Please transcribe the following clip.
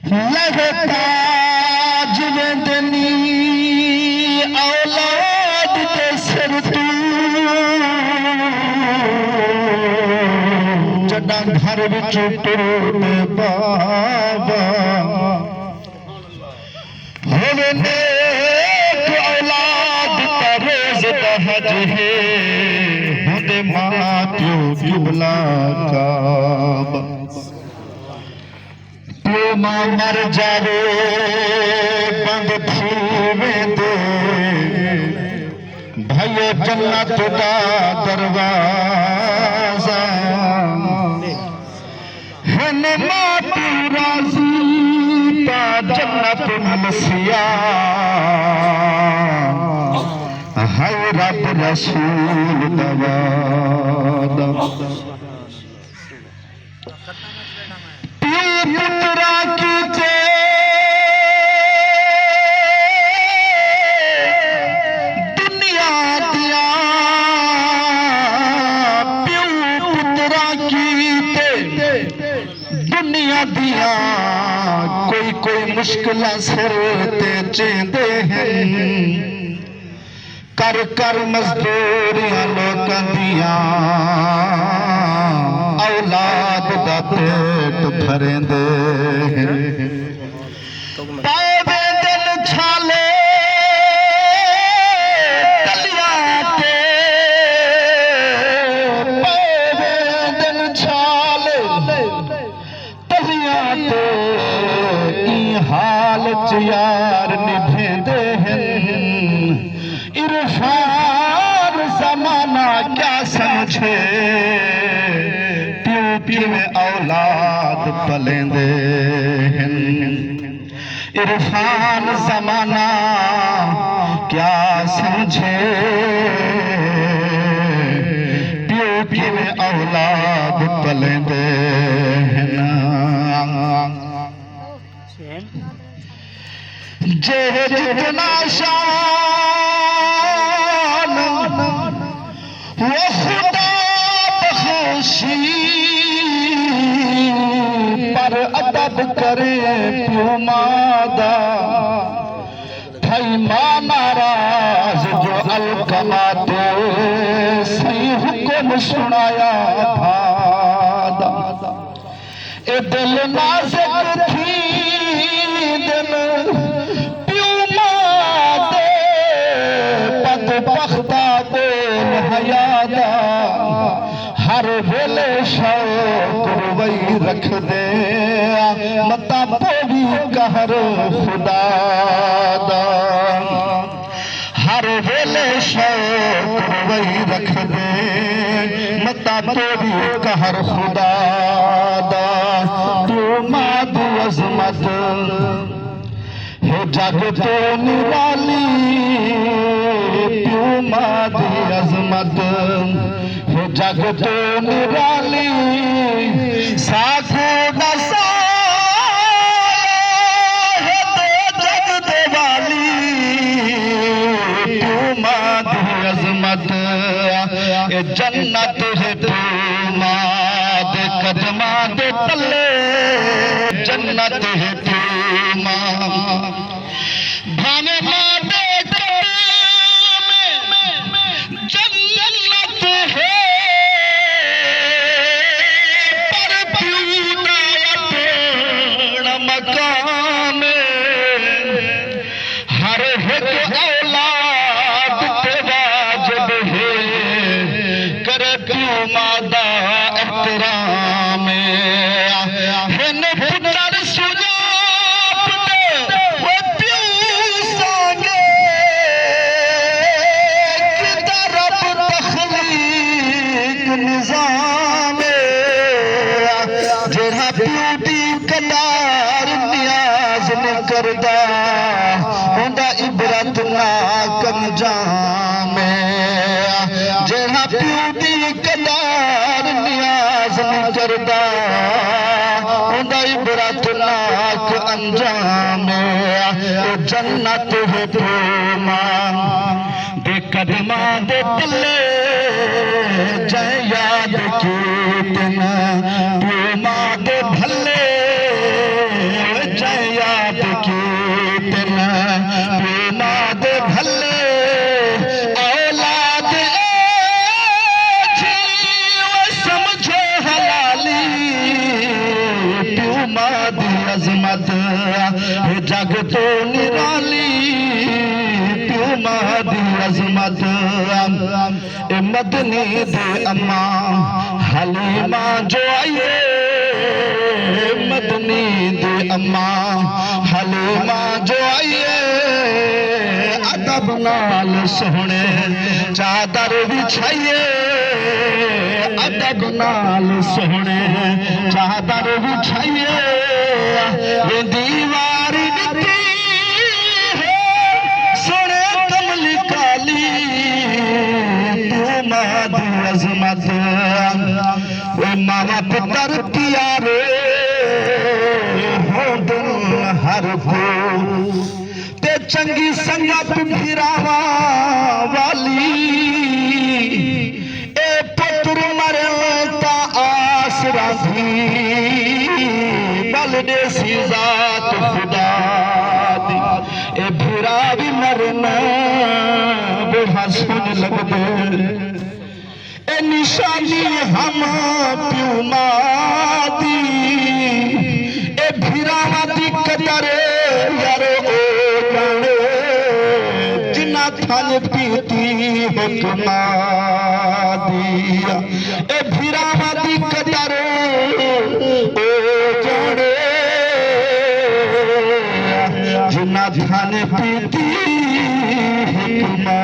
लगता जिवेंदनी औलाद के सिर तू जड़ा घर विच टुरदे बाबा होवे नेक औलाद दा रोज़ दा हज है होंदे मां प्यो किबला काबा प्यो मां मर जावे बंद थीवेंदे भाइयों जन्नत दा दरवाजा हन मां प्यो राज़ी ता जन्नत मिलसिया हाय रब रसूल दवादा पुत्रा की जे दुनिया दिया प्यो पुत्रा की दुनिया दिया कोई कोई मुश्किल सिर ते चेंदे हैं कर कर मजदूरियां लोकां दियां औलाद दा पेट भरेंदे पावे दिल छाले तलियां ते पावे दिल छाले तलियां ते ई हाल च यार निभेंदे हैं इरफान ज़माना क्या समझे प्यो प्यो में औलाद पलेंदे इरफान ज़माना क्या समझे प्यो प्यो में औलाद पलेंदे जे जितना शान वो खुदा बख्शी पर अदब करे प्यो मादा थई मां नाराज जो अलकमा दे सही हुक्म सुनाया भादा ए दिल नाज़िक थी दिल प्यो मां दे पद बख्ता बोल हयादा हर वेले शौक रवई रख दे मता पोवी कहर खुदा दा हर वेले शौक रवई रख दे मता पोवी कहर खुदा दा तू मां दी अज़मत है जग तो निराली प्यो मां दी अज़मत है जग तो निराली साखो दसा है तो जग दे वाली प्यो मां दी अज़मत ए जन्नत है प्यो मां दे कदमां दे तले जन्नत है प्यो मां भाने मां दे जन्नत है पर प्यो दा मकाम हर एक औलाद ते वाजिब है कर प्यो मां दा एहतराम हिन पुत्र सुजा वो प्यो संगे किदा रब तखलीक निजाम जेड़ा प्यो दी कदार नियाज न करदा होंदा इबरत नाक अंजाम जेड़ा प्यो दी कदार नियाज न करदा होंदा इबरत नाक अंजाम जन्नत है प्यो मां दे कदमां दे तले जय याद कीर्तन प्यो मां दे भले जय अजमत हे जग तो निराली प्यो मां दी अजमत ए मदनी दे अम्मा हलीमा जो आइए मदनी दे अम्मा हलीमा जो आइए अदब नाल सोहणे चादर बिछाइए अदब नाल सोहणे चादर बिछाइए दीवार दिती सोने कमली काली तू मां दी अजमत मामा पुत्र प्यारे हो हर को ते चंगी संगत फिरावा वाली ए पुत्र मरे ता आसरा थी बल दे सी जात खुदा दी ए फिरा भी मरना बुढ़ा सुन लग दे ए निशानी हम प्यू मादी ए फिरावा दी कदरे यारो ओ जाने जिना थान पीती हुक्मा दिया ए फिरावा दी कदरे ओ जाने जिना थान पीती हुक्मा